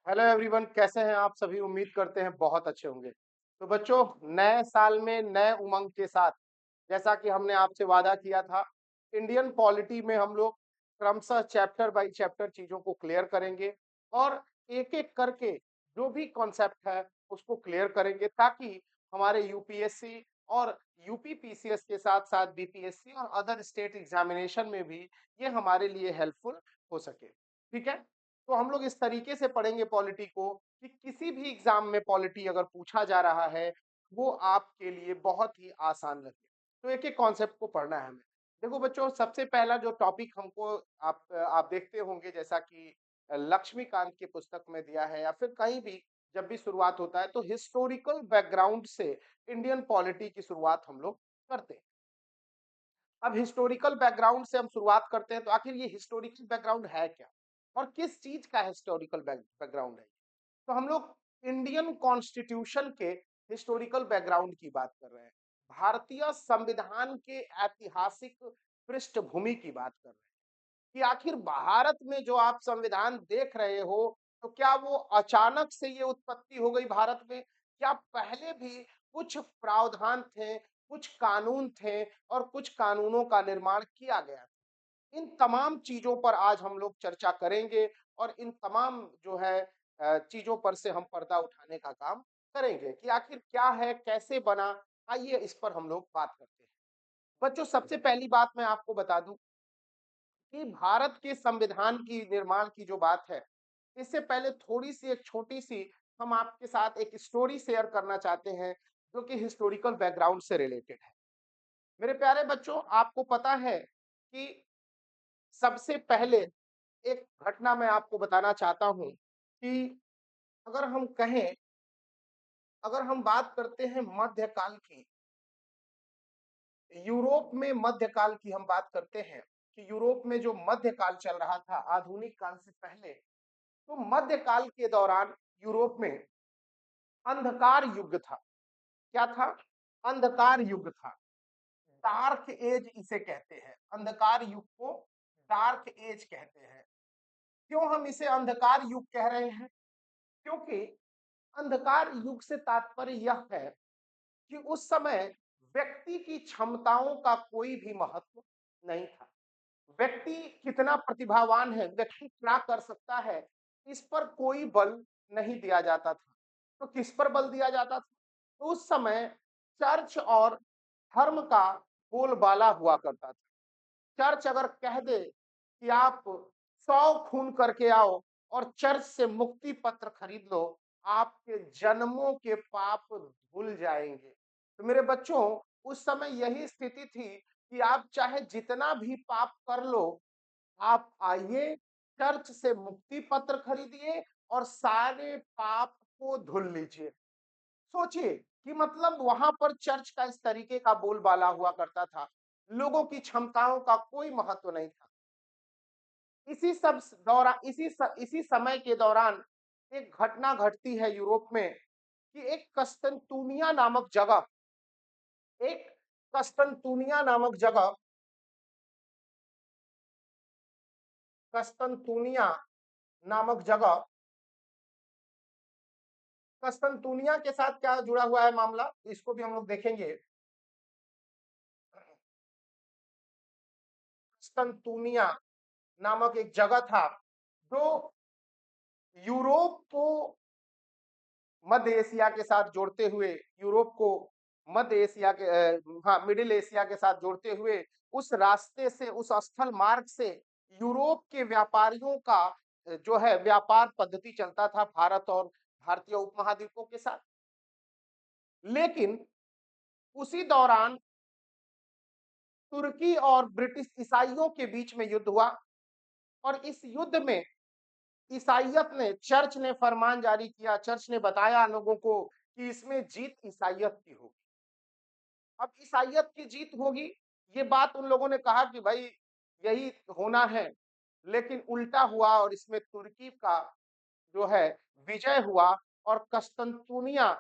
Hello everyone, कैसे हैं आप सभी। उम्मीद करते हैं बहुत अच्छे होंगे। तो बच्चों, नए साल में नए उमंग के साथ, जैसा कि हमने आपसे वादा किया था, इंडियन पॉलिटी में हम लोग क्रमशः चैप्टर बाय चैप्टर चीजों को क्लियर करेंगे और एक एक करके जो भी कॉन्सेप्ट है उसको क्लियर करेंगे, ताकि हमारे यूपीएससी और यूपी पीसीएस के साथ साथ बीपीएससी और अदर स्टेट एग्जामिनेशन में भी ये हमारे लिए हेल्पफुल हो सके। ठीक है। तो हम लोग इस तरीके से पढ़ेंगे पॉलिटी को कि किसी भी एग्जाम में पॉलिटी अगर पूछा जा रहा है, वो आपके लिए बहुत ही आसान लगे। तो एक एक कॉन्सेप्ट को पढ़ना है हमें। देखो बच्चों, सबसे पहला जो टॉपिक हमको आप देखते होंगे, जैसा कि लक्ष्मीकांत की पुस्तक में दिया है या फिर कहीं भी जब भी शुरुआत होता है तो हिस्टोरिकल बैकग्राउंड से इंडियन पॉलिटी की शुरुआत हम लोग करते हैं। अब हिस्टोरिकल बैकग्राउंड से हम शुरुआत करते हैं, तो आखिर ये हिस्टोरिकल बैकग्राउंड है क्या और किस चीज का हिस्टोरिकल बैकग्राउंड है। तो हम लोग इंडियन कॉन्स्टिट्यूशन के हिस्टोरिकल बैकग्राउंड की बात कर रहे हैं। भारतीय संविधान के ऐतिहासिक पृष्ठभूमि की बात कर रहे हैं कि आखिर भारत में जो आप संविधान देख रहे हो, तो क्या वो अचानक से ये उत्पत्ति हो गई भारत में? क्या पहले भी कुछ प्रावधान थे, कुछ कानून थे और कुछ कानूनों का निर्माण किया गया? इन तमाम चीजों पर आज हम लोग चर्चा करेंगे और इन तमाम जो है चीजों पर से हम पर्दा उठाने का काम करेंगे कि आखिर क्या है, कैसे बना। आइए इस पर हम लोग बात करते हैं। बच्चों, सबसे पहली बात मैं आपको बता दूं कि भारत के संविधान की निर्माण की जो बात है, इससे पहले थोड़ी सी एक छोटी सी हम आपके साथ एक स्टोरी शेयर करना चाहते हैं, जो कि हिस्टोरिकल बैकग्राउंड से रिलेटेड है। मेरे प्यारे बच्चों, आपको पता है कि सबसे पहले एक घटना मैं आपको बताना चाहता हूं कि अगर हम कहें, अगर हम बात करते हैं मध्यकाल की, यूरोप में मध्यकाल की हम बात करते हैं कि यूरोप में जो मध्यकाल चल रहा था आधुनिक काल से पहले, तो मध्यकाल के दौरान यूरोप में अंधकार युग था। क्या था? अंधकार युग था। डार्क एज इसे कहते हैं। अंधकार युग को डार्क एज कहते हैं। क्यों हम इसे अंधकार युग कह रहे हैं? क्योंकि अंधकार युग से तात्पर्य यह है कि उस समय व्यक्ति की क्षमताओं का कोई भी महत्व नहीं था। व्यक्ति कितना प्रतिभावान है, व्यक्ति क्या कर सकता है, इस पर कोई बल नहीं दिया जाता था। तो किस पर बल दिया जाता था? तो उस समय चर्च और धर्म का बोलबाला हुआ करता था। चर्च अगर कह दे कि आप 100 खून करके आओ और चर्च से मुक्ति पत्र खरीद लो, आपके जन्मों के पाप धुल जाएंगे। तो मेरे बच्चों, उस समय यही स्थिति थी कि आप चाहे जितना भी पाप कर लो, आप आइए, चर्च से मुक्ति पत्र खरीदिए और सारे पाप को धुल लीजिए। सोचिए कि मतलब वहां पर चर्च का इस तरीके का बोलबाला हुआ करता था। लोगों की क्षमताओं का कोई महत्व नहीं था। इसी समय के दौरान एक घटना घटती है यूरोप में कि एक कस्तंतुनिया नामक जगह, कस्तंतुनिया नामक जगह, कस्तंतुनिया के साथ क्या जुड़ा हुआ है मामला, इसको भी हम लोग देखेंगे। कस्तंतुनिया नामक एक जगह था जो यूरोप को मध्य एशिया के साथ जोड़ते हुए, यूरोप को मध्य एशिया के हाँ, मिडिल एशिया के साथ जोड़ते हुए, उस रास्ते से, उस स्थल मार्ग से यूरोप के व्यापारियों का जो है व्यापार पद्धति चलता था भारत और भारतीय उपमहाद्वीपों के साथ। लेकिन उसी दौरान तुर्की और ब्रिटिश ईसाइयों के बीच में युद्ध हुआ और इस युद्ध में ईसाइयत ने, चर्च ने फरमान जारी किया, चर्च ने बताया लोगों को कि इसमें जीत ईसाइयत की होगी। अब ईसाइयत की जीत होगी, ये बात उन लोगों ने कहा कि भाई यही होना है, लेकिन उल्टा हुआ और इसमें तुर्की का जो है विजय हुआ और कस्तंतुनिया,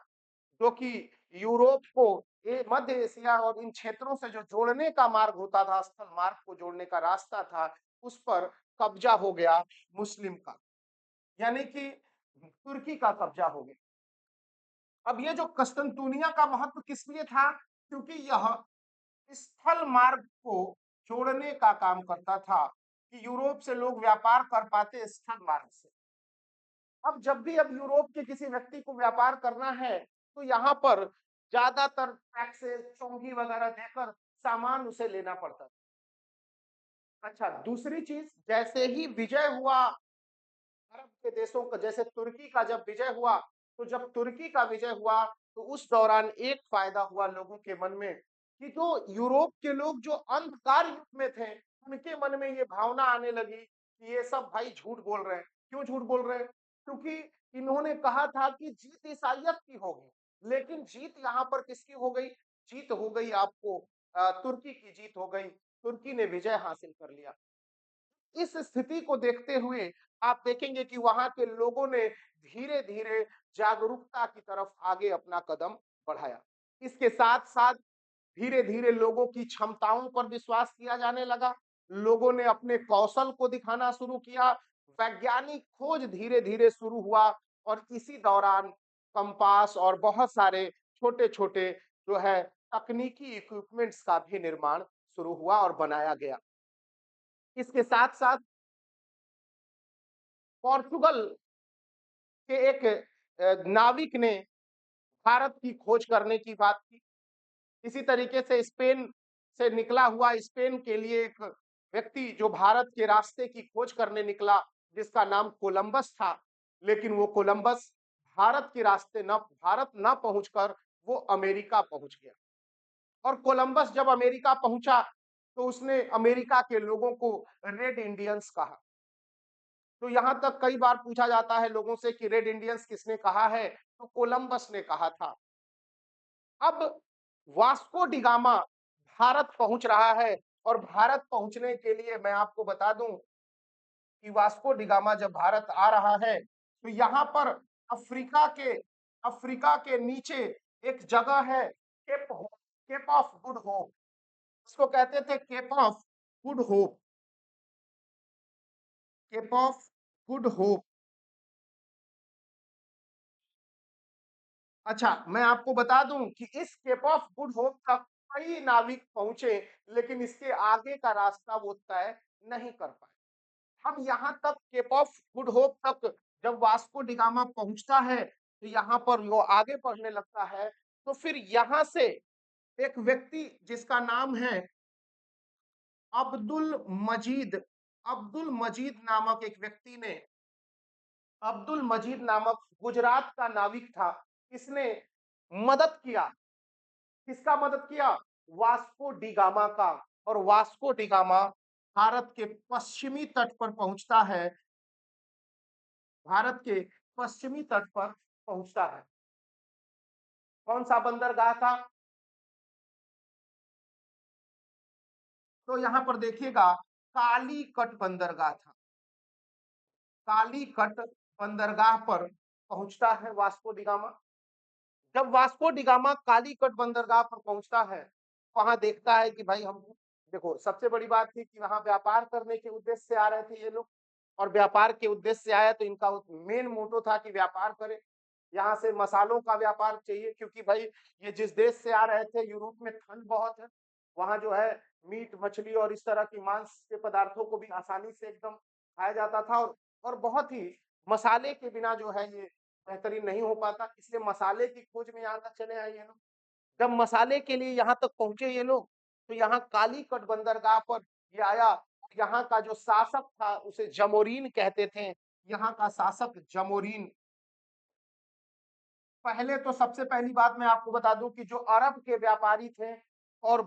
जो कि यूरोप को, ये मध्य एशिया और इन क्षेत्रों से जो जोड़ने का मार्ग होता था, स्थल मार्ग को जोड़ने का रास्ता था, उस पर कब्जा हो गया मुस्लिम का। यानी कि तुर्की का कब्जा हो गया। अब ये जो कस्तंतुनिया का महत्व किस लिए था? क्योंकि यह स्थल मार्ग को जोड़ने का काम करता था कि यूरोप से लोग व्यापार कर पाते स्थल मार्ग से। अब जब भी अब यूरोप के किसी व्यक्ति को व्यापार करना है तो यहाँ पर ज्यादातर टैक्सेस चोंगी वगैरह देकर सामान उसे लेना पड़ता था। अच्छा, दूसरी चीज, जैसे ही विजय हुआ अरब के देशों का, जैसे तुर्की का जब विजय हुआ, तो जब तुर्की का विजय हुआ तो उस दौरान एक फायदा हुआ लोगों के मन में कि जो यूरोप के लोग जो अंधकार युग में थे, उनके मन में ये भावना आने लगी कि ये सब भाई झूठ बोल रहे हैं। क्यों झूठ बोल रहे हैं? क्योंकि इन्होंने कहा था कि जीत ईसाइयत की होगी, लेकिन जीत यहाँ पर किसकी हो गई? जीत हो गई आपको तुर्की की जीत हो गई। तुर्की ने विजय हासिल कर लिया। इस स्थिति को देखते हुए आप देखेंगे कि वहां के लोगों ने धीरे धीरे जागरूकता की तरफ आगे अपना कदम बढ़ाया। इसके साथ साथ धीरे धीरे लोगों की क्षमताओं पर विश्वास किया जाने लगा। लोगों ने अपने कौशल को दिखाना शुरू किया। वैज्ञानिक खोज धीरे धीरे शुरू हुआ और इसी दौरान कंपास और बहुत सारे छोटे छोटे जो है तकनीकी इक्विपमेंट्स का भी निर्माण शुरू हुआ और बनाया गया। इसके साथ साथ पोर्चुगल के एक नाविक ने भारत की खोज करने की बात की। इसी तरीके से स्पेन से निकला हुआ, स्पेन के लिए एक व्यक्ति जो भारत के रास्ते की खोज करने निकला, जिसका नाम कोलंबस था। लेकिन वो कोलंबस भारत न पहुंचकर वो अमेरिका पहुंच गया। और कोलंबस जब अमेरिका पहुंचा तो उसने अमेरिका के लोगों को रेड इंडियंस कहा। तो यहां तक कई बार पूछा जाता है लोगों से कि रेड इंडियंस किसने कहा है? तो कोलंबस ने कहा था। अब वास्को डिगामा भारत पहुंच रहा है और भारत पहुंचने के लिए मैं आपको बता दूं कि वास्को डिगामा जब भारत आ रहा है तो यहाँ पर अफ्रीका के अफ्रीका के नीचे एक जगह है, केप ऑफ गुड होप। इसको कहते थे Cape of Good Hope, Cape of Good Hope. अच्छा, मैं आपको बता दूं कि इस केप ऑफ गुड होप तक कई नाविक पहुंचे, लेकिन इसके आगे का रास्ता वो तय नहीं कर पाए। हम यहाँ तक केप ऑफ गुड होप तक जब वास्को डिगामा पहुंचता है तो यहाँ पर वो आगे बढ़ने लगता है। तो फिर यहाँ से एक व्यक्ति जिसका नाम है अब्दुल मजीद, अब्दुल मजीद नामक एक व्यक्ति ने, अब्दुल मजीद नामक गुजरात का नाविक था, इसने मदद किया। किसका मदद किया? वास्को डिगामा का। और वास्को डिगामा भारत के पश्चिमी तट पर पहुंचता है, भारत के पश्चिमी तट पर पहुंचता है। कौन सा बंदरगाह था? तो यहां पर देखिएगा, कालीकट बंदरगाह था। कालीकट बंदरगाह पर पहुंचता है वास्को डिगामा। जब वास्को डिगामा कालीकट बंदरगाह पर पहुंचता है, वहां देखता है कि भाई हम, देखो सबसे बड़ी बात थी कि वहां व्यापार करने के उद्देश्य से आ रहे थे ये लोग। और व्यापार के उद्देश्य से आया तो इनका मेन मोटो था कि व्यापार करें। यहाँ से मसालों का व्यापार चाहिए, क्योंकि भाई ये जिस देश से आ रहे थे, यूरोप में ठंड बहुत है। वहां जो है मीट मछली और इस तरह की मांस के पदार्थों को भी आसानी से एकदम खाया जाता था। और बहुत ही मसाले के बिना जो है ये बेहतरीन नहीं हो पाता, इसलिए मसाले की खोज में यहाँ तक चले आए ये लोग। जब मसाले के लिए यहाँ तक पहुंचे ये लोग, तो यहाँ कालीकट बंदरगाह पर ये आया। यहाँ का जो शासक था उसे जमोरीन कहते थे। यहाँ का शासक जमोरीन, पहले तो सबसे पहली बात मैं आपको बता दूं कि जो अरब के व्यापारी थे और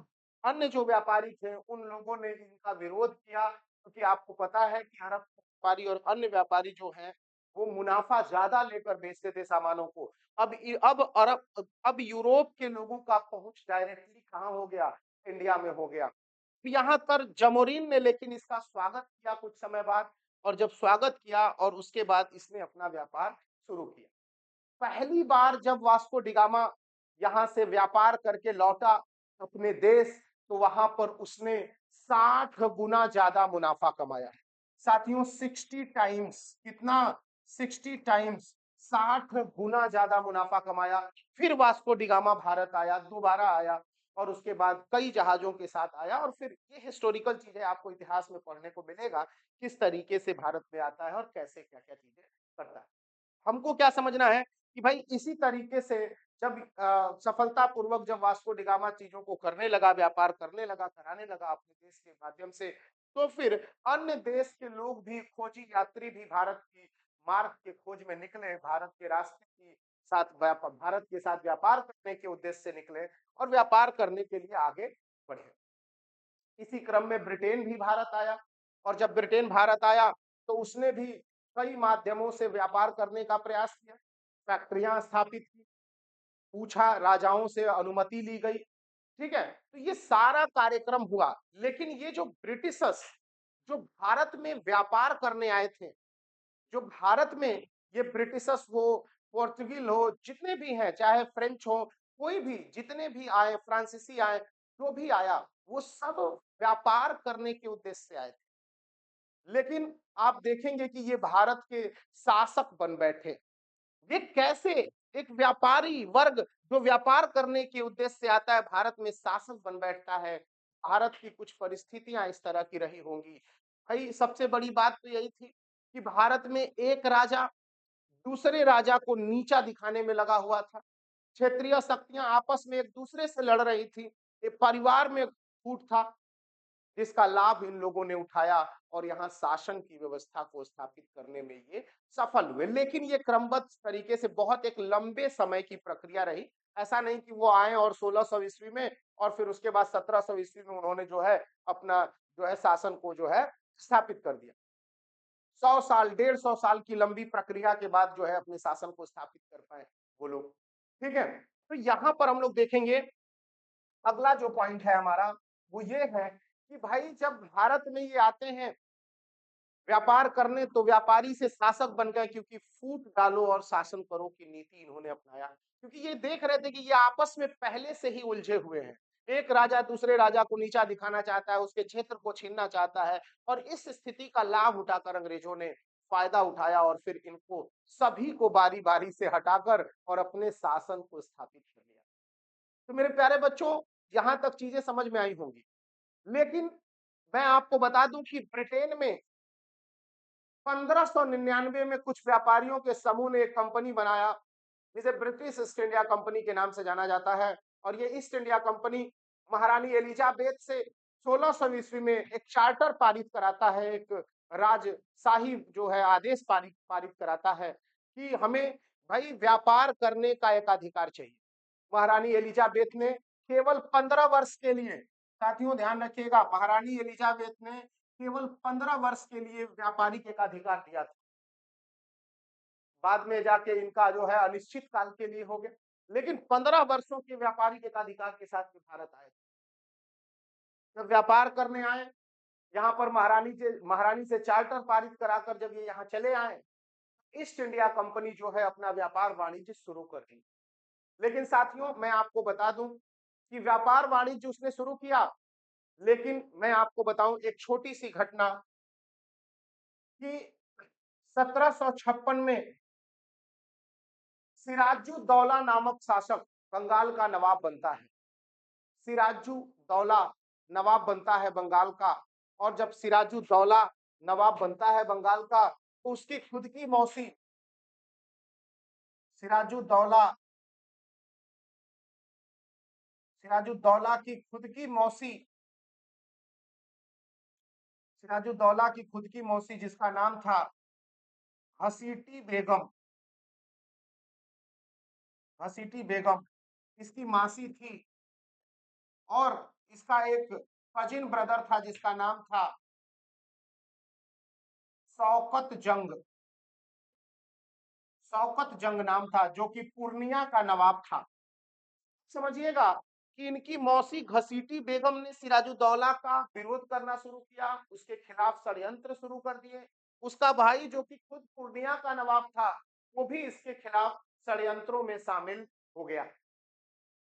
अन्य जो व्यापारी थे, उन लोगों ने इनका विरोध किया, क्योंकि आपको पता है कि अरब व्यापारी और अन्य व्यापारी जो हैं वो मुनाफा ज्यादा लेकर बेचते थे सामानों को। अब यूरोप के लोगों का पहुंच डायरेक्टली कहाँ हो गया? इंडिया में हो गया। तो यहाँ पर जमोरीन ने लेकिन इसका स्वागत किया कुछ समय बाद। और जब स्वागत किया और उसके बाद इसने अपना व्यापार शुरू किया। पहली बार जब वास्को डिगामा यहाँ से व्यापार करके लौटा अपने देश, तो वहां पर उसने 60 गुना ज्यादा मुनाफा कमाया है। साथियों, 60 टाइम्स, कितना? 60 टाइम्स 60 गुना ज्यादा मुनाफा कमाया। फिर वास्को डी गामा भारत आया, दोबारा आया और उसके बाद कई जहाजों के साथ आया और फिर ये हिस्टोरिकल चीजें आपको इतिहास में पढ़ने को मिलेगा, किस तरीके से भारत में आता है और कैसे क्या-क्या चीजें करता है। हमको क्या समझना है कि भाई इसी तरीके से जब सफलतापूर्वक जब वास्को डी गामा चीजों को करने लगा, व्यापार करने लगा, कराने लगा अपने देश के माध्यम से, तो फिर अन्य देश के लोग भी, खोजी यात्री भी भारत की मार्ग के खोज में निकले, भारत के रास्ते की साथ भारत के साथ व्यापार करने के उद्देश्य से निकले और व्यापार करने के लिए आगे बढ़े। इसी क्रम में ब्रिटेन भी भारत आया और जब ब्रिटेन भारत आया तो उसने भी कई माध्यमों से व्यापार करने का प्रयास किया, फैक्ट्रियां स्थापित की, पूछा, राजाओं से अनुमति ली गई, ठीक है? तो ये सारा कार्यक्रम हुआ, लेकिन ये जो ब्रिटिशर्स जो भारत में व्यापार करने आए थे, जो भारत में ये ब्रिटिशर्स हो, पोर्तुगीज हो, जितने भी हैं, चाहे फ्रेंच हो, कोई भी जितने भी आए, फ्रांसीसी आए, जो भी आया, वो सब व्यापार करने के उद्देश्य से आए थे। लेकिन आप देखेंगे कि ये भारत के शासक बन बैठे। ये कैसे एक व्यापारी वर्ग जो व्यापार करने के उद्देश्य से आता है, भारत में शासक बन बैठता है। भारत की कुछ परिस्थितियां इस तरह की रही होंगी। भाई सबसे बड़ी बात तो यही थी कि भारत में एक राजा दूसरे राजा को नीचा दिखाने में लगा हुआ था। क्षेत्रीय शक्तियां आपस में एक दूसरे से लड़ रही थी। एक परिवार में फूट था, जिसका लाभ इन लोगों ने उठाया और यहाँ शासन की व्यवस्था को स्थापित करने में ये सफल हुए। लेकिन ये क्रमबद्ध तरीके से बहुत एक लंबे समय की प्रक्रिया रही। ऐसा नहीं कि वो आए और 1600 ईस्वी में और फिर उसके बाद 1700 ईस्वी में उन्होंने जो है अपना जो है शासन को जो है स्थापित कर दिया। 100 साल, 150 साल की लंबी प्रक्रिया के बाद जो है अपने शासन को स्थापित कर पाए वो लोग। ठीक है? तो यहाँ पर हम लोग देखेंगे अगला जो पॉइंट है हमारा वो ये है कि भाई जब भारत में ये आते हैं व्यापार करने, तो व्यापारी से शासक बन गए, क्योंकि फूट डालो और शासन करो की नीति इन्होंने अपनाया। क्योंकि ये देख रहे थे कि ये आपस में पहले से ही उलझे हुए हैं। एक राजा दूसरे राजा को नीचा दिखाना चाहता है, उसके क्षेत्र को छीनना चाहता है और इस स्थिति का लाभ उठाकर अंग्रेजों ने फायदा उठाया और फिर इनको सभी को बारी-बारी से हटाकर और अपने शासन को स्थापित कर लिया। तो मेरे प्यारे बच्चों, यहाँ तक चीजें समझ में आई होंगी। लेकिन मैं आपको बता दूं कि ब्रिटेन में 1599 में कुछ व्यापारियों के समूह ने एक कंपनी बनाया, जिसे ब्रिटिश ईस्ट इंडिया कंपनी के नाम से जाना जाता है। और ये ईस्ट इंडिया कंपनी महारानी एलिजाबेथ से 1600 ईस्वी में एक चार्टर पारित कराता है, एक राजशाही जो है आदेश पारित पारित कराता है कि हमें भाई व्यापार करने का एक अधिकार चाहिए। महारानी एलिजाबेथ ने केवल 15 वर्ष के लिए, साथियों ध्यान रखिएगा, महारानी एलिजाबेथ ने केवल 15 वर्ष के लिए व्यापारिक एक अधिकार दिया था। बाद में जाके इनका जो है अनिश्चित काल के लिए हो गया, लेकिन 15 वर्षों के व्यापारिक एक अधिकार के साथ ये भारत आए। जब व्यापार करने आए, यहाँ पर महारानी से चार्टर पारित कराकर जब ये यहाँ चले आए, ईस्ट इंडिया कंपनी जो है अपना व्यापार वाणिज्य शुरू कर दी। लेकिन साथियों मैं आपको बता दूं कि व्यापार वाणिज्य उसने शुरू किया, लेकिन मैं आपको बताऊं एक छोटी सी घटना कि 1756 में सिराजुद्दौला नामक शासक बंगाल का नवाब बनता है। सिराजुद्दौला नवाब बनता है बंगाल का। और जब सिराजुद्दौला नवाब बनता है बंगाल का, तो उसकी खुद की मौसी सिराजुद्दौला सिराजुद्दौला की खुद की मौसी सिराजुद्दौला की खुद की मौसी जिसका नाम था हसीटी बेगम, हसीटी बेगम इसकी मासी थी। और इसका एक कजिन ब्रदर था जिसका नाम था शौकत जंग, शौकत जंग नाम था, जो कि पूर्णिया का नवाब था। समझिएगा कि इनकी मौसी घसीटी बेगम ने सिराजुद्दौला का विरोध करना शुरू किया, उसके खिलाफ षड्यंत्र शुरू कर दिए। उसका भाई जो कि खुद पूर्णिया का नवाब था, वो भी इसके खिलाफ षड्यंत्रों में शामिल हो गया।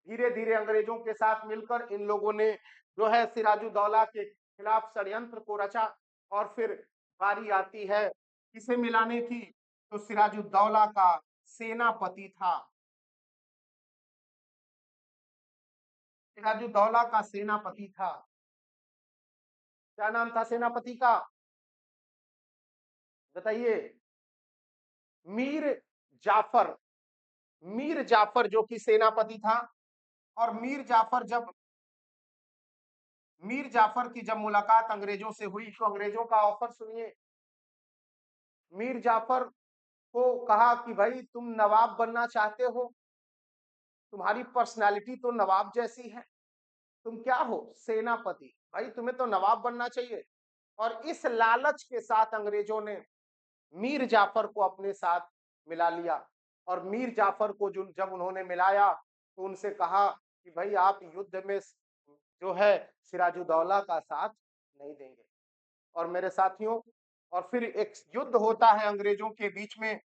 धीरे धीरे अंग्रेजों के साथ मिलकर इन लोगों ने जो है सिराजुद्दौला के खिलाफ षड्यंत्र को रचा। और फिर बारी आती है किसे मिलाने की, तो सिराजुद्दौला का सेनापति था। सिराजुद्दौला का सेनापति था। क्या नाम था सेनापति का? बताइए। मीर जाफर। मीर जाफर जो कि सेनापति था। और मीर जाफर की जब मुलाकात अंग्रेजों से हुई तो अंग्रेजों का ऑफर सुनिए। मीर जाफर को कहा कि भाई तुम नवाब बनना चाहते हो, तुम्हारी पर्सनालिटी तो नवाब जैसी है, तुम क्या हो? सेनापति। भाई तुम्हें तो नवाब बनना चाहिए। और इस लालच के साथ अंग्रेजों ने मीर जाफर को अपने साथ मिला लिया। और मीर जाफर को जो जब उन्होंने मिलाया तो उनसे कहा कि भाई आप युद्ध में जो है सिराजुद्दौला का साथ नहीं देंगे। और मेरे साथियों, और फिर एक युद्ध होता है अंग्रेजों के बीच में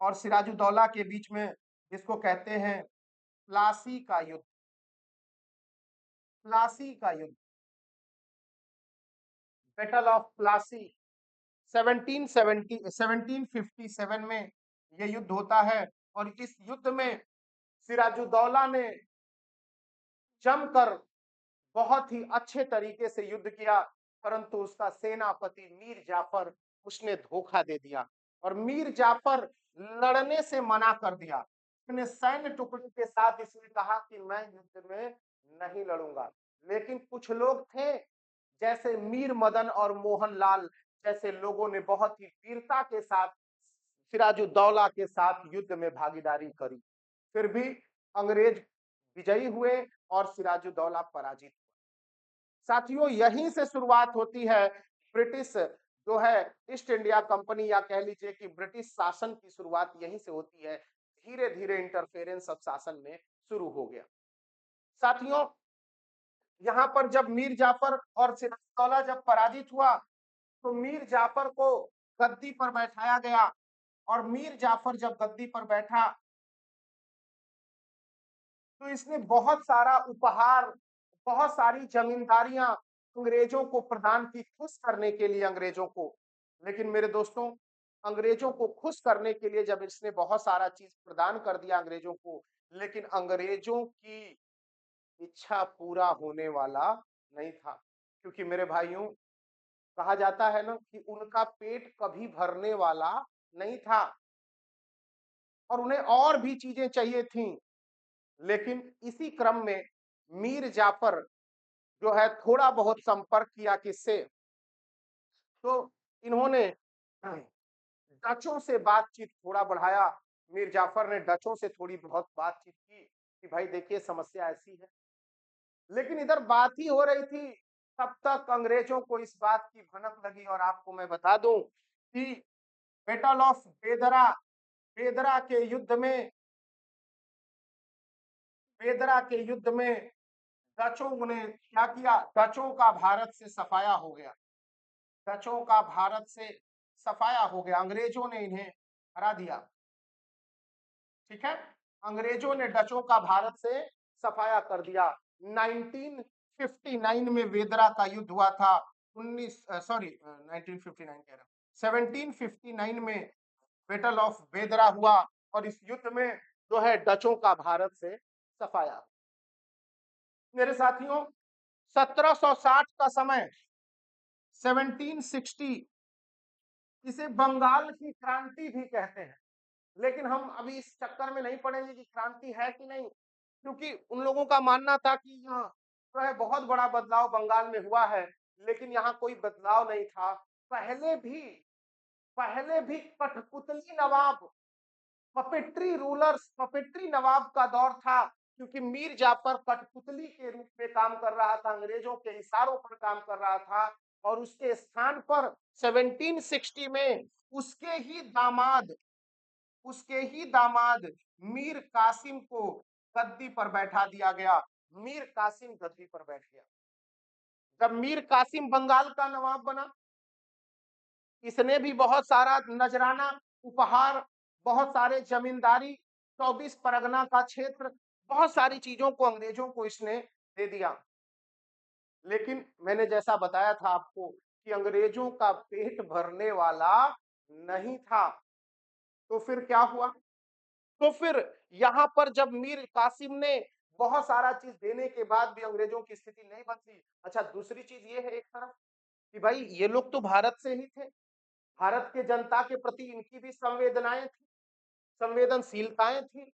और सिराजुद्दौला के बीच में, जिसको कहते हैं प्लासी का युद्ध। प्लासी का युद्ध, बैटल ऑफ प्लासी। 1757 में यह युद्ध होता है। और इस युद्ध में सिराजुद्दौला ने जमकर बहुत ही अच्छे तरीके से युद्ध किया, परंतु उसका सेनापति मीर जाफर, उसने धोखा दे दिया और मीर जाफर लड़ने से मना कर दिया। अपने सैन्य टुकड़े के साथ इसने कहा कि मैं युद्ध में नहीं लड़ूंगा। लेकिन कुछ लोग थे जैसे मीर मदन और मोहन लाल जैसे लोगों ने बहुत ही वीरता के साथ सिराजुद्दौला के साथ युद्ध में भागीदारी करी। फिर भी अंग्रेज विजयी हुए और सिराजुद्दौला पराजित। साथियों, यहीं से शुरुआत होती है ब्रिटिश जो है ईस्ट इंडिया कंपनी, या कह लीजिए कि ब्रिटिश शासन की शुरुआत यहीं से होती है। धीरे धीरे इंटरफेरेंस अब शासन में शुरू हो गया। साथियों, यहाँ पर जब मीर जाफर और सिराजुद्दौला जब पराजित हुआ तो मीर जाफर को गद्दी पर बैठाया गया। और मीर जाफर जब गद्दी पर बैठा तो इसने बहुत सारा उपहार, बहुत सारी जमींदारियां अंग्रेजों को प्रदान की, खुश करने के लिए अंग्रेजों को। लेकिन मेरे दोस्तों, अंग्रेजों को खुश करने के लिए जब इसने बहुत सारा चीज प्रदान कर दिया अंग्रेजों को, लेकिन अंग्रेजों की इच्छा पूरा होने वाला नहीं था। क्योंकि मेरे भाइयों, कहा जाता है ना कि उनका पेट कभी भरने वाला नहीं था और उन्हें और भी चीजें चाहिए थीं। लेकिन इसी क्रम में मीर जाफर जो है थोड़ा बहुत संपर्क किया किससे, तो इन्होंने डचों से बातचीत थोड़ा बढ़ाया। मीर जाफर ने डचों से थोड़ी बहुत बातचीत की कि भाई देखिए समस्या ऐसी है। लेकिन इधर बात ही हो रही थी, तब तक अंग्रेजों को इस बात की भनक लगी। और आपको मैं बता दूं कि बैटल ऑफ बेदरा, बेदरा के युद्ध में, बेदरा के युद्ध में डचों ने क्या किया? डचों का भारत से सफाया हो गया। डचों का भारत से सफाया हो गया, अंग्रेजों ने इन्हें हरा दिया। ठीक है, अंग्रेजों ने डचों का भारत से सफाया कर दिया। 1959 में वेदरा का युद्ध हुआ था। 1959 कह रहा हूं, 1759 में बैटल ऑफ वेदरा हुआ। और इस युद्ध में जो है डचों का भारत से सफाया। मेरे साथियों, 1760 का समय, 1760, इसे बंगाल की क्रांति भी कहते हैं। लेकिन हम अभी इस चक्कर में नहीं पड़ेंगे कि क्रांति है कि नहीं, क्योंकि उन लोगों का मानना था कि यहाँ जो है बहुत बड़ा बदलाव बंगाल में हुआ है। लेकिन यहाँ कोई बदलाव नहीं था। पहले भी पहले भी कठपुतली नवाब, पपेट्री रूलर्स, पपेट्री नवाब का दौर था। क्योंकि मीर जाफर कठपुतली के रूप में काम कर रहा था, अंग्रेजों के इशारों पर काम कर रहा था। और उसके स्थान पर 1760 में उसके ही दामाद मीर कासिम को गद्दी पर बैठा दिया गया। मीर कासिम गद्दी पर बैठ गया। जब मीर कासिम बंगाल का नवाब बना, इसने भी बहुत सारा नजराना, उपहार, बहुत सारे जमींदारी, 24 परगना का क्षेत्र, बहुत सारी चीजों को अंग्रेजों को इसने दे दिया। लेकिन मैंने जैसा बताया था आपको कि अंग्रेजों का पेट भरने वाला नहीं था। तो फिर क्या हुआ? तो फिर यहाँ पर जब मीर कासिम ने बहुत सारा चीज देने के बाद भी अंग्रेजों की स्थिति नहीं बदली। अच्छा, दूसरी चीज ये है एक तरफ कि भाई ये लोग तो भारत से ही थे, भारत के जनता के प्रति इनकी भी संवेदनाएं थी, संवेदनशीलताएं थी।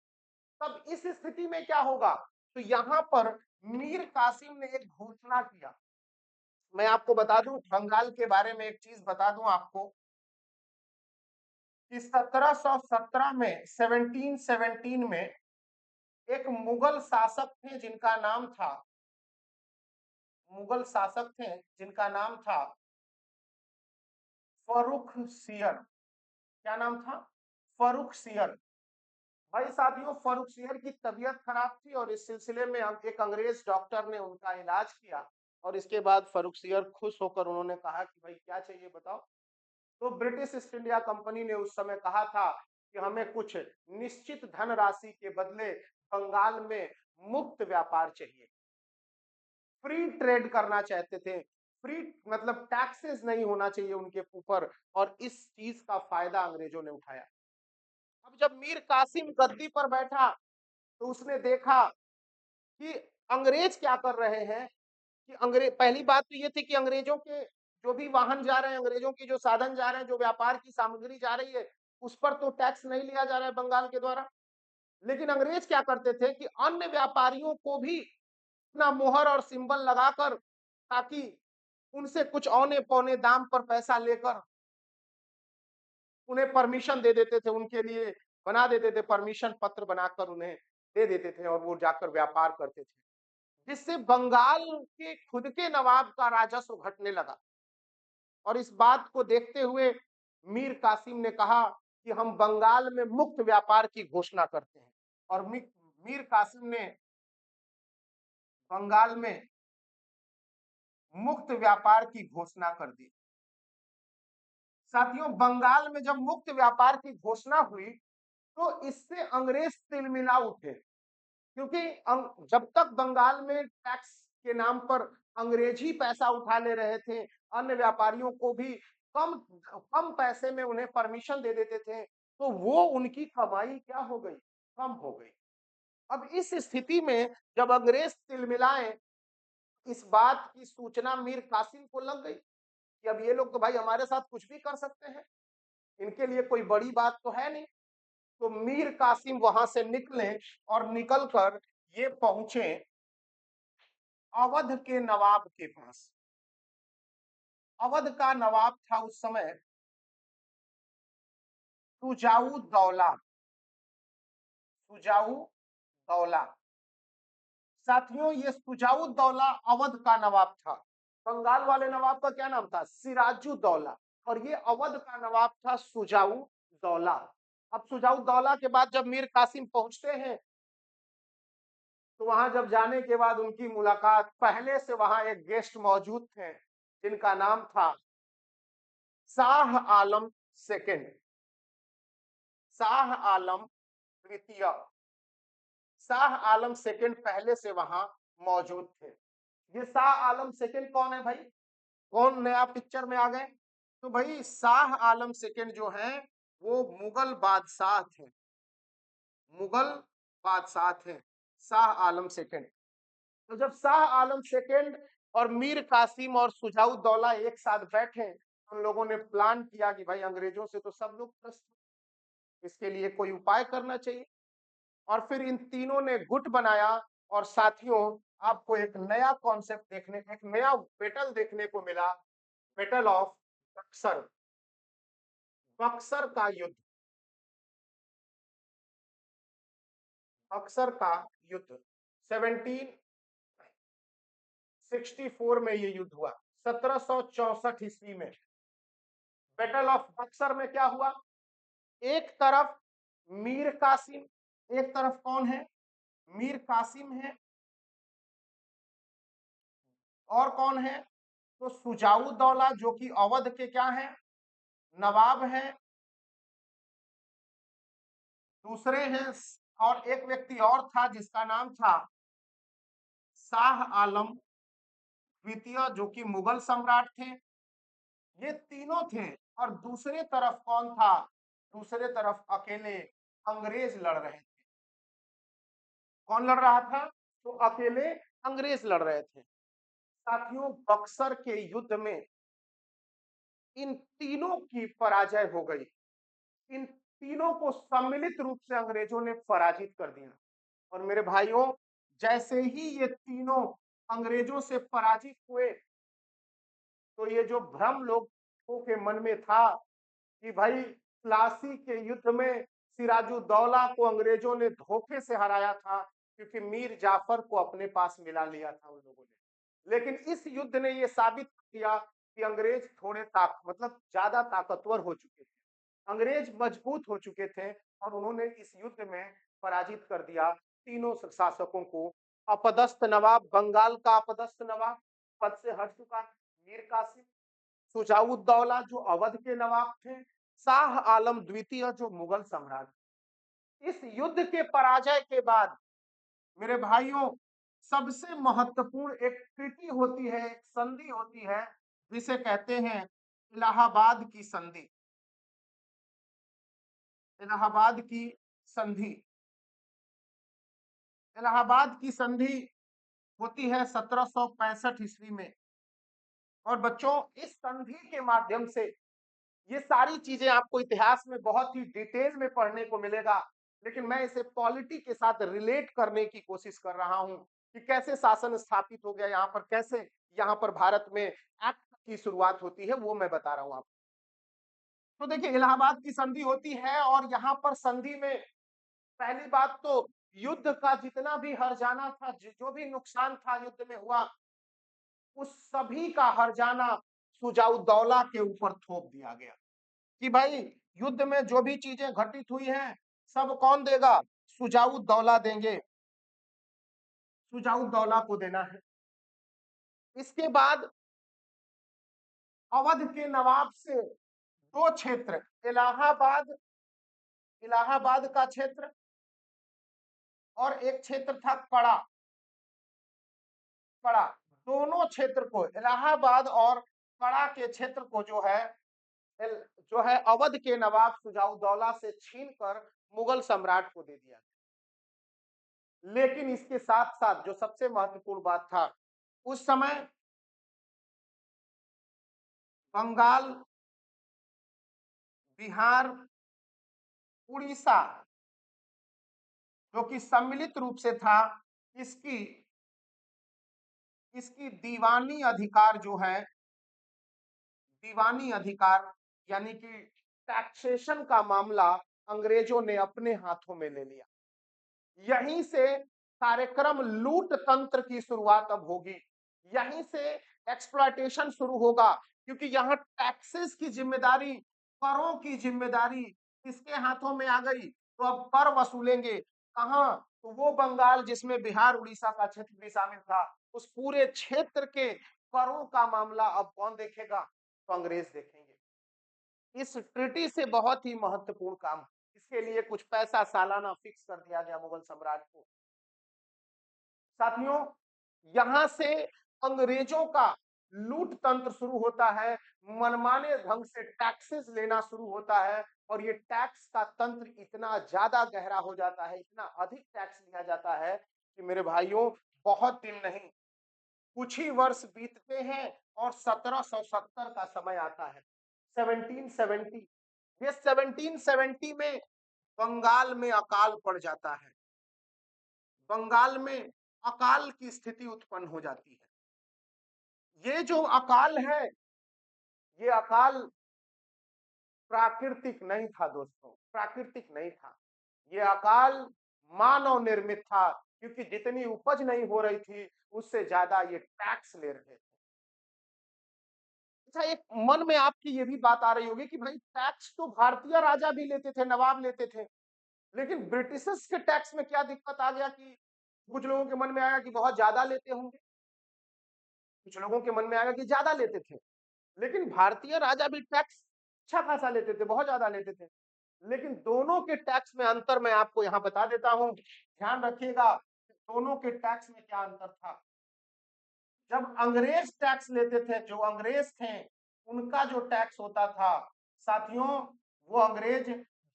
तब इस स्थिति में क्या होगा? तो यहाँ पर मीर कासिम ने एक घोषणा किया। मैं आपको बता दूं, बंगाल के बारे में एक चीज बता दूं आपको कि 1717 में 1717 में एक मुगल शासक थे जिनका नाम था, मुगल शासक थे जिनका नाम था फर्रुख सियर। क्या नाम था? फर्रुख सियर। भाई साथियों, फर्रुख सियर की तबीयत खराब थी और इस सिलसिले में एक अंग्रेज डॉक्टर ने उनका इलाज किया और इसके बाद फर्रुख सियर खुश होकर उन्होंने कहा कि भाई क्या चाहिए बताओ। तो ब्रिटिश ईस्ट इंडिया कंपनी ने उस समय कहा था कि हमें कुछ निश्चित धनराशि के बदले बंगाल में मुक्त व्यापार चाहिए, फ्री ट्रेड करना चाहते थे। फ्री मतलब टैक्सेस नहीं होना चाहिए उनके ऊपर, और इस चीज का फायदा अंग्रेजों ने उठाया। अब जब मीर कासिम गद्दी पर बैठा तो उसने देखा कि अंग्रेज क्या कर रहे हैं। कि अंग्रेज, पहली बात तो ये थी कि अंग्रेजों के जो भी वाहन जा रहे हैं, अंग्रेजों की जो साधन जा रहे हैं, जो व्यापार की सामग्री जा रही है, उस पर तो टैक्स नहीं लिया जा रहा है बंगाल के द्वारा। लेकिन अंग्रेज क्या करते थे कि अन्य व्यापारियों को भी अपना मोहर और सिंबल लगाकर, ताकि उनसे कुछ औने पौने दाम पर पैसा लेकर उन्हें परमिशन दे देते थे, उनके लिए बना देते थे, परमिशन पत्र बनाकर उन्हें दे देते थे और वो जाकर व्यापार करते थे, जिससे बंगाल के खुद के नवाब का राजस्व घटने लगा। और इस बात को देखते हुए मीर कासिम ने कहा कि हम बंगाल में मुक्त व्यापार की घोषणा करते हैं। और मीर कासिम ने बंगाल में मुक्त व्यापार की घोषणा कर दी। साथियों, बंगाल में जब मुक्त व्यापार की घोषणा हुई तो इससे अंग्रेज तिलमिला उठे, क्योंकि जब तक बंगाल में टैक्स के नाम पर अंग्रेज ही पैसा उठा ले रहे थे, अन्य व्यापारियों को भी कम कम पैसे में उन्हें परमिशन दे देते थे, तो वो उनकी कमाई क्या हो गई? कम हो गई। अब इस स्थिति में जब अंग्रेज तिलमिलाए, इस बात की सूचना मीर कासिम को लग गई कि अब ये लोग तो भाई हमारे साथ कुछ भी कर सकते हैं, इनके लिए कोई बड़ी बात तो है नहीं। तो मीर कासिम वहां से निकले और निकलकर ये पहुंचे अवध के नवाब के पास। अवध का नवाब था उस समय सुजाऊ दौला। सुजाऊ दौला। साथियों, ये सुजाऊ दौला अवध का नवाब था। बंगाल वाले नवाब का क्या नाम था? सिराजू दौला। और ये अवध का नवाब था सुजाऊ दौला। अब सुजाऊ दौला के बाद जब मीर कासिम पहुंचते हैं, तो वहां जब जाने के बाद उनकी मुलाकात, पहले से वहां एक गेस्ट मौजूद थे जिनका नाम था शाह आलम सेकंड। शाह आलम द्वितीय। शाह आलम सेकंड पहले से वहां मौजूद थे। ये शाह आलम सेकंड कौन है भाई? कौन नया पिक्चर में आ गए? तो भाई शाह आलम सेकंड जो है वो मुगल बादशाह थे। मुगल बादशाह थे शाह आलम सेकंड। तो जब शाह आलम सेकंड और मीर कासिम और सुजाऊ दौला एक साथ बैठे, उन लोगों ने प्लान किया कि भाई अंग्रेजों से तो सब लोग त्रस्त हैं, इसके लिए कोई उपाय करना चाहिए। और फिर इन तीनों ने गुट बनाया। और साथियों, आपको एक नया कॉन्सेप्ट देखने, एक नया बेटल देखने को मिला, बेटल ऑफ बक्सर। बक्सर का युद्ध। बक्सर का युद्ध 1764 में ये युद्ध हुआ, 1764 ईस्वी में। बैटल ऑफ बक्सर में क्या हुआ? एक तरफ मीर कासिम, एक तरफ कौन है? मीर कासिम है, और कौन है? तो सुजाऊ दौला जो कि अवध के क्या है? नवाब है। दूसरे हैं, और एक व्यक्ति और था जिसका नाम था शाह आलम द्वितीय, जो कि मुगल सम्राट थे। ये तीनों थे। और दूसरे तरफ कौन था? दूसरे तरफ अकेले अंग्रेज लड़ रहे थे। कौन लड़ रहा था? तो अकेले अंग्रेज लड़ रहे थे। साथियों, बक्सर के युद्ध में इन तीनों की पराजय हो गई। इन तीनों को सम्मिलित रूप से अंग्रेजों ने पराजित कर दिया। और मेरे भाइयों, जैसे ही ये तीनों अंग्रेजों से पराजित हुए, तो ये जो भ्रम लोगों के मन में था कि भाई प्लासी के युद्ध में सिराजुद्दौला को अंग्रेजों ने धोखे से हराया था, क्योंकि मीर जाफर को अपने पास मिला लिया था उन लोगों ने। लेकिन इस युद्ध ने ये साबित किया कि अंग्रेज थोड़े मतलब ज्यादा ताकतवर हो चुके थे, अंग्रेज मजबूत हो चुके थे, और उन्होंने इस युद्ध में पराजित कर दिया तीनों शासकों को। अपदस्थ नवाब, बंगाल का अपदस्थ नवाब पद से हट चुका है, मीर कासिम। शुजाउद्दौला जो अवध के नवाब थे। शाह आलम द्वितीय जो मुगल सम्राट। इस युद्ध के पराजय के बाद मेरे भाइयों, सबसे महत्वपूर्ण एक ट्रीटी होती है, एक संधि होती है, जिसे कहते हैं इलाहाबाद की संधि। इलाहाबाद की संधि। इलाहाबाद की संधि होती है 1765 ईस्वी में। और बच्चों, इस संधि के माध्यम से ये सारी चीजें आपको इतिहास में बहुत ही डिटेल में पढ़ने को मिलेगा, लेकिन मैं इसे पॉलिटी के साथ रिलेट करने की कोशिश कर रहा हूं कि कैसे शासन स्थापित हो गया यहाँ पर, कैसे यहाँ पर भारत में एक्ट की शुरुआत होती है, वो मैं बता रहा हूँ आपको। तो देखिए, इलाहाबाद की संधि होती है, और यहाँ पर संधि में पहली बात तो युद्ध का जितना भी हर्जाना था, जो भी नुकसान था युद्ध में हुआ, उस सभी का हर्जाना शुजाउद्दौला के ऊपर थोप दिया गया कि भाई युद्ध में जो भी चीजें घटित हुई हैं, सब कौन देगा? शुजाउद्दौला देंगे, शुजाउद्दौला को देना है। इसके बाद अवध के नवाब से दो क्षेत्र, इलाहाबाद, इलाहाबाद का क्षेत्र, और एक क्षेत्र था कड़ा। कड़ा, दोनों क्षेत्र को, इलाहाबाद और कड़ा के क्षेत्र को जो है अवध के नवाब शुजाउद्दौला से छीनकर मुगल सम्राट को दे दिया। लेकिन इसके साथ साथ जो सबसे महत्वपूर्ण बात था, उस समय बंगाल, बिहार, उड़ीसा, जो कि सम्मिलित रूप से था, इसकी इसकी दीवानी अधिकार जो है, दीवानी अधिकार यानी कि टैक्सेशन का मामला अंग्रेजों ने अपने हाथों में ले लिया। यहीं से कार्यक्रम लूट तंत्र की शुरुआत अब होगी। यहीं से एक्सप्लॉयटेशन शुरू होगा, क्योंकि यहाँ टैक्सेस की जिम्मेदारी, करों की जिम्मेदारी किसके हाथों में आ गई? तो अब कर वसूलेंगे कहां? तो वो बंगाल जिसमें बिहार उड़ीसा का क्षेत्र भी शामिल था, उस पूरे क्षेत्र के करों का मामला अब कौन देखेगा? तो अंग्रेज देखेंगे। इस ट्रीटी से बहुत ही महत्वपूर्ण काम, इसके लिए कुछ पैसा सालाना फिक्स कर दिया गया मुगल सम्राट को। साथियों, यहां से अंग्रेजों का लूट तंत्र शुरू होता है, मनमाने ढंग से टैक्सेस लेना शुरू होता है, और ये टैक्स का तंत्र इतना ज्यादा गहरा हो जाता है, इतना अधिक टैक्स लिया जाता है कि मेरे भाइयों, बहुत दिन नहीं, कुछ ही वर्ष बीतते हैं और 1770 का समय आता है, 1770। ये 1770 में बंगाल में अकाल पड़ जाता है। बंगाल में अकाल की स्थिति उत्पन्न हो जाती है। ये जो अकाल है, ये अकाल प्राकृतिक नहीं था दोस्तों, प्राकृतिक नहीं था। ये अकाल मानव निर्मित था, क्योंकि जितनी उपज नहीं हो रही थी, उससे ज्यादा ये टैक्स ले रहे थे। अच्छा, एक मन में आपकी ये भी बात आ रही होगी कि भाई टैक्स तो भारतीय राजा भी लेते थे, नवाब लेते थे, लेकिन ब्रिटिशर्स के टैक्स में क्या दिक्कत आ गया कि कुछ लोगों के मन में आया कि बहुत ज्यादा लेते होंगे, कुछ लोगों के मन में आया कि ज्यादा लेते थे। लेकिन भारतीय राजा भी टैक्स अच्छा खासा लेते थे, बहुत ज्यादा लेते थे। लेकिन दोनों के टैक्स में अंतर मैं आपको यहाँ बता देता हूँ, ध्यान रखिएगा, दोनों के टैक्स में क्या अंतर था। जब अंग्रेज टैक्स लेते थे, जो अंग्रेज थे, उनका जो टैक्स होता था साथियों, वो अंग्रेज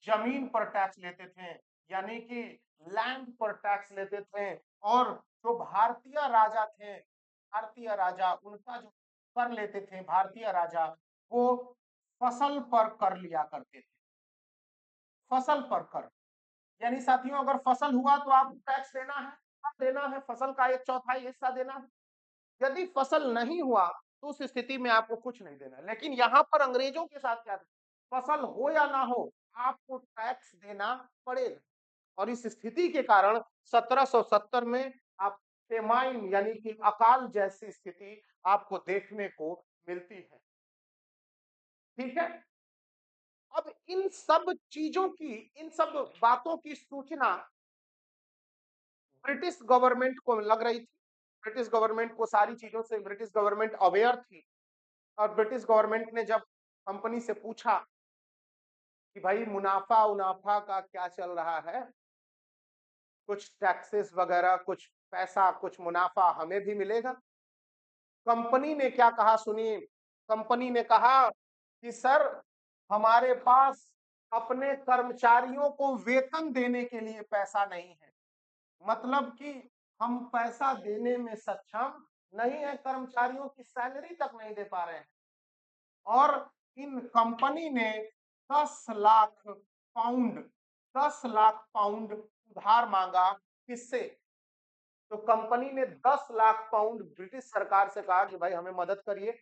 जमीन पर टैक्स लेते थे, यानी कि लैंड पर टैक्स लेते थे। और जो भारतीय राजा थे, भारतीय राजा उनका जो कर लेते थे भारतीय राजा, वो फसल पर कर लिया करते थे, फसल पर कर। यानी साथियों, अगर फसल हुआ तो आपको टैक्स देना है, देना है, फसल का एक चौथाई हिस्सा देना है। यदि फसल नहीं हुआ तो उस स्थिति में आपको कुछ नहीं देना। लेकिन यहाँ पर अंग्रेजों के साथ क्या था, फसल हो या ना हो आपको टैक्स देना पड़ेगा। और इस स्थिति के कारण 1770 में आप फेमाइन यानी कि अकाल जैसी स्थिति आपको देखने को मिलती है। ठीक है, अब इन सब चीजों की, इन सब बातों की सूचना ब्रिटिश गवर्नमेंट को लग रही थी। ब्रिटिश गवर्नमेंट को सारी चीजों से ब्रिटिश गवर्नमेंट अवेयर थी। और ब्रिटिश गवर्नमेंट ने जब कंपनी से पूछा कि भाई मुनाफा उनाफा का क्या चल रहा है, कुछ टैक्सेस वगैरह, कुछ पैसा, कुछ मुनाफा हमें भी मिलेगा। कंपनी ने क्या कहा सुनिए, कंपनी ने कहा कि सर, हमारे पास अपने कर्मचारियों को वेतन देने के लिए पैसा नहीं है। मतलब कि हम पैसा देने में सक्षम नहीं है, कर्मचारियों की सैलरी तक नहीं दे पा रहे हैं। और इन कंपनी ने 10 लाख पाउंड 10 लाख पाउंड उधार मांगा। किससे? तो कंपनी ने 10 लाख पाउंड ब्रिटिश सरकार से कहा कि भाई हमें मदद करिए।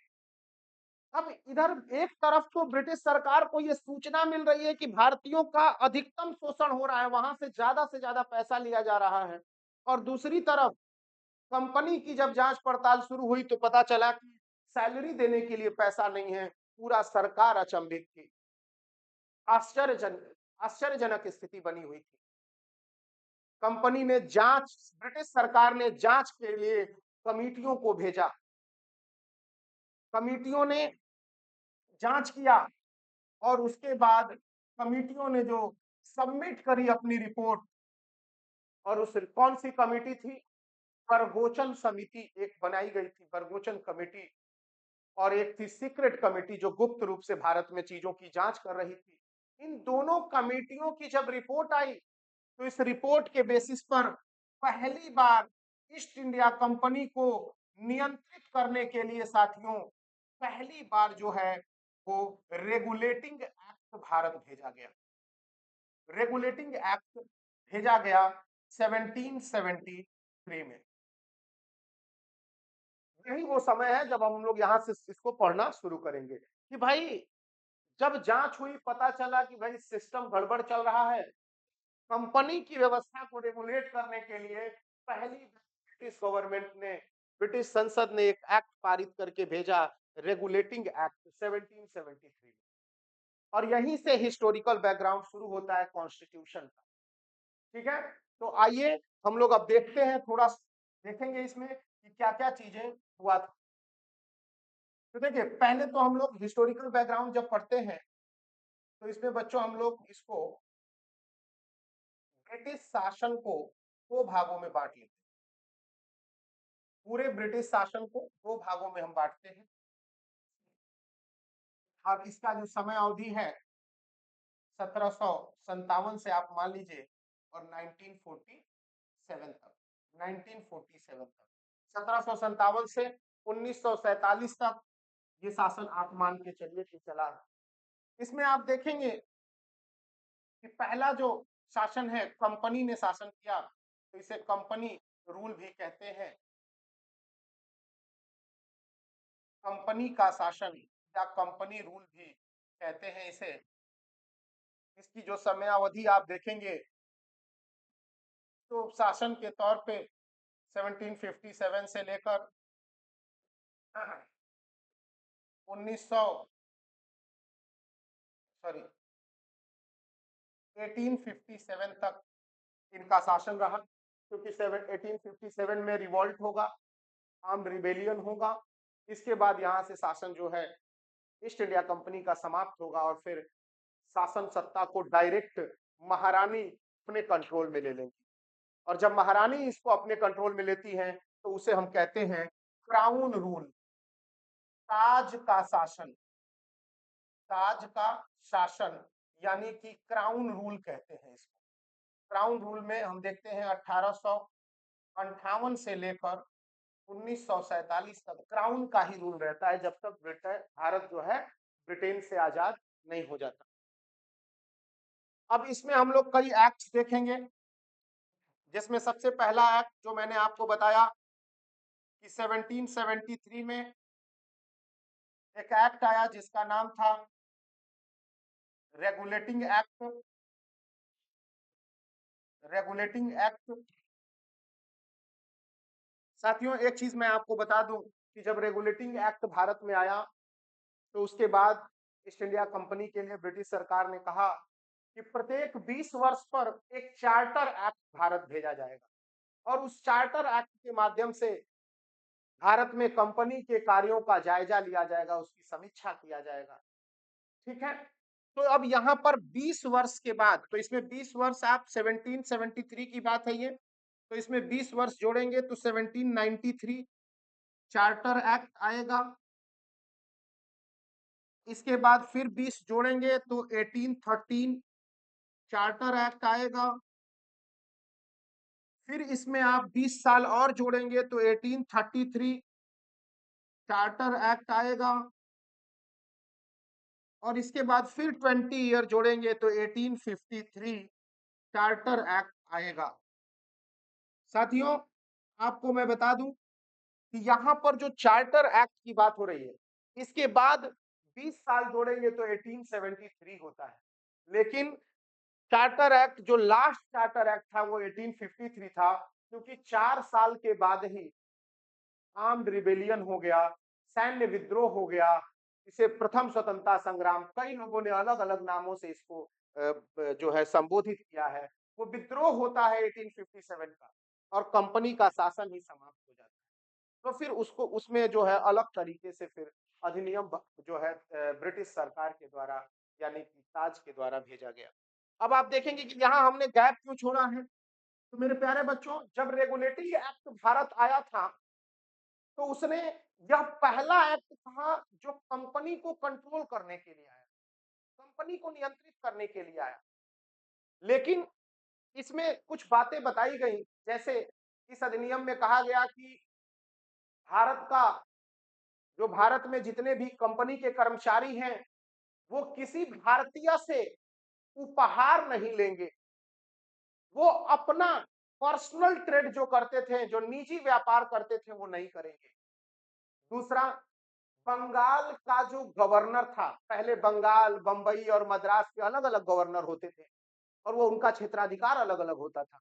अब इधर एक तरफ तो ब्रिटिश सरकार को यह सूचना मिल रही है कि भारतीयों का अधिकतम शोषण हो रहा है, वहां से ज्यादा पैसा लिया जा रहा है। और दूसरी तरफ कंपनी की जब जांच पड़ताल शुरू हुई तो पता चला कि सैलरी देने के लिए पैसा नहीं है। पूरा सरकार अचंभित थी, आश्चर्यजनक स्थिति बनी हुई थी। कंपनी ने जांच, ब्रिटिश सरकार ने जांच के लिए कमिटियों को भेजा। कमिटियों ने जांच किया और उसके बाद कमिटियों ने जो सबमिट करी अपनी रिपोर्ट, और उस कौन सी कमिटी थी? बरगोचन समिति एक बनाई गई थी, बरगोचन कमेटी। और एक थी सीक्रेट कमेटी जो गुप्त रूप से भारत में चीजों की जांच कर रही थी। इन दोनों कमेटियों की जब रिपोर्ट आई तो इस रिपोर्ट के बेसिस पर पहली बार ईस्ट इंडिया कंपनी को नियंत्रित करने के लिए साथियों, पहली बार जो है वो रेगुलेटिंग एक्ट भारत भेजा गया। रेगुलेटिंग एक्ट भेजा गया 1773 में। यही वो समय है जब हम लोग यहाँ से इसको पढ़ना शुरू करेंगे कि भाई जब जांच हुई, पता चला कि भाई सिस्टम गड़बड़ चल रहा है। कंपनी की व्यवस्था को रेगुलेट करने के लिए पहली ब्रिटिश गवर्नमेंट ने, ब्रिटिश संसद ने एक एक्ट पारित करके भेजा, रेगुलेटिंग एक्ट 1773। और यहीं से हिस्टोरिकल बैकग्राउंड शुरू होता है कॉन्स्टिट्यूशन का। ठीक है, तो आइए हम लोग अब देखते हैं, थोड़ा देखेंगे इसमें कि क्या क्या चीजें हुआ था। तो देखिए, पहले तो हम लोग हिस्टोरिकल बैकग्राउंड जब पढ़ते हैं तो इसमें बच्चों हम लोग इसको ब्रिटिश शासन को दो भागों में बांट लेते हैं। पूरे ब्रिटिश शासन को दो भागों में हम बांटते हैं। अब इसका जो समय अवधि है 1757 से आप मान लीजिए और 1947 तक, 1947 तक, 1757 से 1947 तक ये शासन आप मान के चलिए कि चला। इसमें आप देखेंगे कि पहला जो शासन है, कंपनी ने शासन किया, तो इसे कंपनी रूल भी कहते हैं। कंपनी का शासन या कंपनी रूल भी कहते हैं इसे। इसकी जो समयावधि आप देखेंगे तो शासन के तौर पे 1757 से लेकर 1900 सॉरी 1857 तक इनका शासन रहा। क्योंकि 1857 में रिवॉल्ट होगा, आर्म्ड रिबेलियन होगा। इसके बाद यहाँ से शासन जो है ईस्ट इंडिया कंपनी का समाप्त होगा और फिर शासन सत्ता को डायरेक्ट महारानी अपने कंट्रोल में ले लेंगी। और जब महारानी इसको अपने कंट्रोल में लेती हैं तो उसे हम कहते हैं क्राउन रूल, ताज का शासन, ताज का शासन यानी कि क्राउन रूल कहते हैं इसको। क्राउन रूल में हम देखते हैं 1858 से लेकर 1947 तक क्राउन का ही रूल रहता है, जब तक ब्रिटेन भारत जो है ब्रिटेन से आजाद नहीं हो जाता। अब इसमें हम लोग कई एक्ट देखेंगे, जिसमें सबसे पहला एक्ट जो मैंने आपको बताया कि 1773 में एक एक्ट आया जिसका नाम था रेगुलेटिंग एक्ट। रेगुलेटिंग एक्ट साथियों, एक चीज मैं आपको बता दूं कि जब रेगुलेटिंग एक्ट भारत में आया तो उसके बाद ईस्ट इंडिया कंपनी के लिए ब्रिटिश सरकार ने कहा कि प्रत्येक 20 वर्ष पर एक चार्टर एक्ट भारत भेजा जाएगा और उस चार्टर एक्ट के माध्यम से भारत में कंपनी के कार्यों का जायजा लिया जाएगा, उसकी समीक्षा किया जाएगा। ठीक है, तो अब यहाँ पर 20 वर्ष के बाद, तो इसमें 20 वर्ष, आप 1773 की बात है ये, तो इसमें 20 वर्ष जोड़ेंगे तो 1793 चार्टर एक्ट आएगा। इसके बाद फिर 20 जोड़ेंगे तो 1813 चार्टर एक्ट आएगा। फिर इसमें आप 20 साल और जोड़ेंगे तो 1833 चार्टर एक्ट आएगा। और इसके बाद फिर 20 ईयर जोड़ेंगे तो 1853 चार्टर एक्ट आएगा। साथियों, आपको मैं बता दूं कि यहाँ पर जो चार्टर एक्ट की बात हो रही है, इसके बाद 20 साल जोड़ेंगे तो 1873 होता है, लेकिन चार्टर एक्ट जो लास्ट चार्टर एक्ट था वो 1853 था, क्योंकि 4 साल के बाद ही आर्म्ड रिबेलियन हो गया, सैन्य विद्रोह हो गया। इसे प्रथम स्वतंत्रता संग्राम, कई लोगों ने अलग अलग नामों से इसको जो है संबोधित किया है। वो विद्रोह होता है 1857 का और कंपनी का शासन ही समाप्त हो जाता है। तो फिर उसको उसमें जो है अलग तरीके से फिर अधिनियम जो है ब्रिटिश सरकार के द्वारा यानी कि ताज के द्वारा भेजा गया। अब आप देखेंगे कि यहाँ हमने गैप क्यों छोड़ा है। तो मेरे प्यारे बच्चों, जब रेगुलेटरी एक्ट भारत आया था तो उसने, यह पहला एक्ट था जो कंपनी को कंट्रोल करने के लिए आया, कंपनी को नियंत्रित करने के लिए आया। लेकिन इसमें कुछ बातें बताई गई, जैसे इस अधिनियम में कहा गया कि भारत का, जो भारत में जितने भी कंपनी के कर्मचारी हैं वो किसी भारतीय से उपहार नहीं लेंगे, वो अपना पर्सनल ट्रेड जो करते थे, जो निजी व्यापार करते थे, वो नहीं करेंगे। दूसरा, बंगाल का जो गवर्नर था, पहले बंगाल, बंबई और मद्रास के अलग अलग गवर्नर होते थे और वो उनका क्षेत्राधिकार अलग अलग होता था,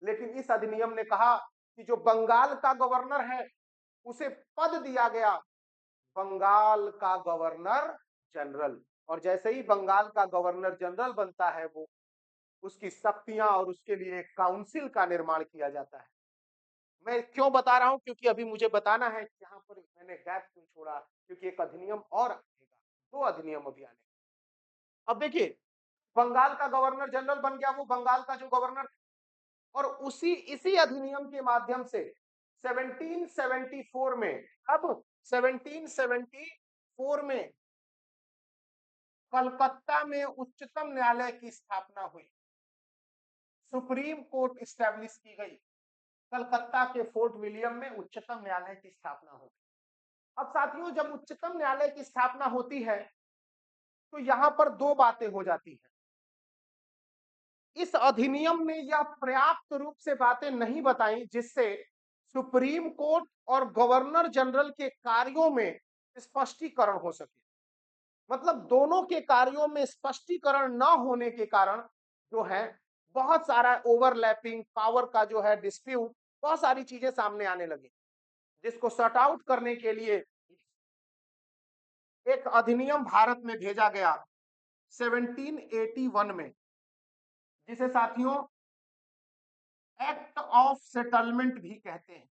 लेकिन इस अधिनियम ने कहा कि जो बंगाल का गवर्नर है उसे पद दिया गया बंगाल का गवर्नर जनरल। और जैसे ही बंगाल का गवर्नर जनरल बनता है, वो उसकी शक्तियां और उसके लिए एक काउंसिल का निर्माण किया जाता है। मैं क्यों बता रहा हूं, क्योंकि अभी मुझे बताना है कि यहाँ पर मैंने गैप क्यों छोड़ा, क्योंकि एक अधिनियम और आएगा, 2 अधिनियम अभी आने। अब देखिए, बंगाल का गवर्नर जनरल बन गया वो बंगाल का जो गवर्नर, और इसी अधिनियम के माध्यम से 1774 में, अब 1774 में कलकत्ता में उच्चतम न्यायालय की स्थापना हुई, सुप्रीम कोर्ट स्टैब्लिश की गई। कलकत्ता के फोर्ट विलियम में उच्चतम न्यायालय की स्थापना हो गई। अब साथियों, जब उच्चतम न्यायालय की स्थापना होती है तो यहां पर 2 बातें हो जाती हैं। इस अधिनियम ने यह पर्याप्त रूप से बातें नहीं बताई जिससे सुप्रीम कोर्ट और गवर्नर जनरल के कार्यों में स्पष्टीकरण हो सके। मतलब दोनों के कार्यों में स्पष्टीकरण न होने के कारण जो है बहुत सारा ओवरलैपिंग, पावर का जो है डिस्प्यूट, बहुत सारी चीजें सामने आने लगी, जिसको सॉर्ट आउट करने के लिए एक अधिनियम भारत में भेजा गया 1781 में, जिसे साथियों एक्ट ऑफ सेटलमेंट भी कहते हैं।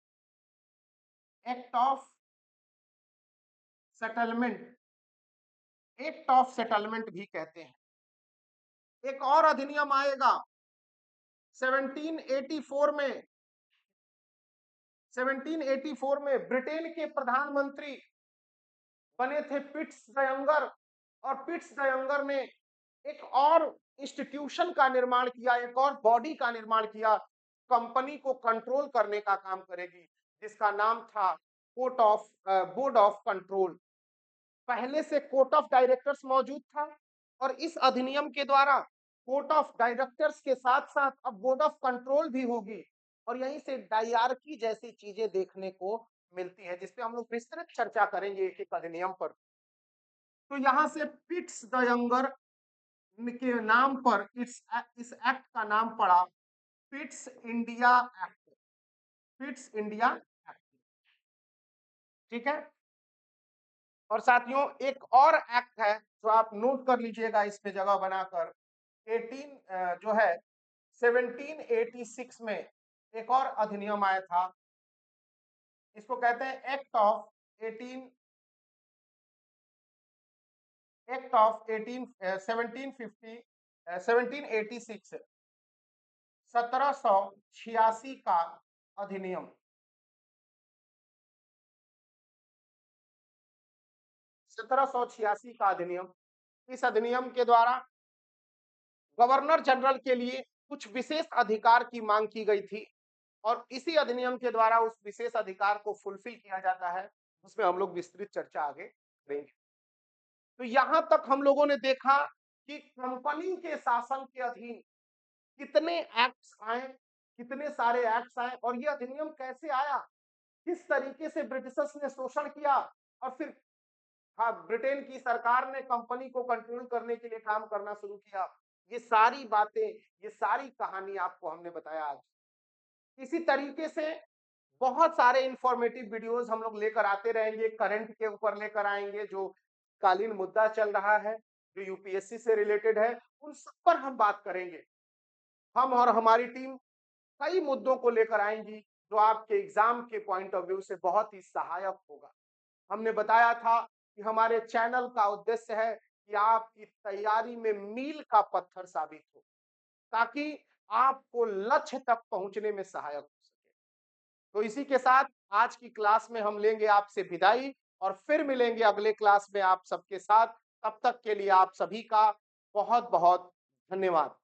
Act of settlement, act of settlement भी कहते हैं। एक और अधिनियम आएगा 1784 में। 1784 में ब्रिटेन के प्रधानमंत्री बने थे पिट्स डयंगर, और पिट्स डयंगर ने एक और इंस्टीट्यूशन का निर्माण किया, एक और बॉडी का निर्माण किया, कंपनी को कंट्रोल करने का काम करेगी, जिसका नाम था बोर्ड ऑफ कंट्रोल। पहले से कोर्ट ऑफ डायरेक्टर्स मौजूद था और इस अधिनियम के द्वारा कोर्ट ऑफ डायरेक्टर्स के साथ साथ अब बोर्ड ऑफ कंट्रोल भी होगी और यहीं से डायरार्की जैसी चीजें देखने को मिलती है, जिसपे हम लोग विस्तृत चर्चा करेंगे एक एक अधिनियम पर। तो यहाँ से पिट्स द यंगर के नाम पर इस एक्ट का नाम पड़ा Pitt's India act. Pitt's India act, ठीक है। और साथियों एक और एक्ट है जो आप नोट कर लीजिएगा इस पे जगह बनाकर, 18 जो है 1786 में एक और अधिनियम आया था, इसको कहते हैं एक्ट ऑफ 1786, 1786 का अधिनियम। 1786 का अधिनियम, इस अधिनियम के द्वारा गवर्नर जनरल के लिए कुछ विशेष अधिकार की मांग की गई थी और इसी अधिनियम के द्वारा उस विशेष अधिकार को फुलफिल किया जाता है, उसमें हम लोग विस्तृत चर्चा आगे करेंगे। तो यहां तक हम लोगों ने देखा कि कंपनी के शासन के अधीन कितने एक्ट्स आए, कितने सारे एक्ट्स आए और यह अधिनियम कैसे आया, किस तरीके से ब्रिटिशर्स ने शोषण किया और फिर हाँ ब्रिटेन की सरकार ने कंपनी को कंट्रोल करने के लिए काम करना शुरू किया। ये सारी बातें, ये सारी कहानी आपको हमने बताया आज। इसी तरीके से बहुत सारे इंफॉर्मेटिव वीडियोस हम लोग लेकर आते रहेंगे, करंट के ऊपर लेकर आएंगे, जो कालीन मुद्दा चल रहा है, जो यूपीएससी से रिलेटेड है, उन सब पर हम बात करेंगे। हम और हमारी टीम कई मुद्दों को लेकर आएंगी जो आपके एग्जाम के पॉइंट ऑफ व्यू से बहुत ही सहायक होगा। हमने बताया था कि हमारे चैनल का उद्देश्य है कि आपकी तैयारी में मील का पत्थर साबित हो, ताकि आपको लक्ष्य तक पहुंचने में सहायक हो सके। तो इसी के साथ आज की क्लास में हम लेंगे आपसे विदाई और फिर मिलेंगे अगले क्लास में आप सबके साथ। तब तक के लिए आप सभी का बहुत बहुत धन्यवाद।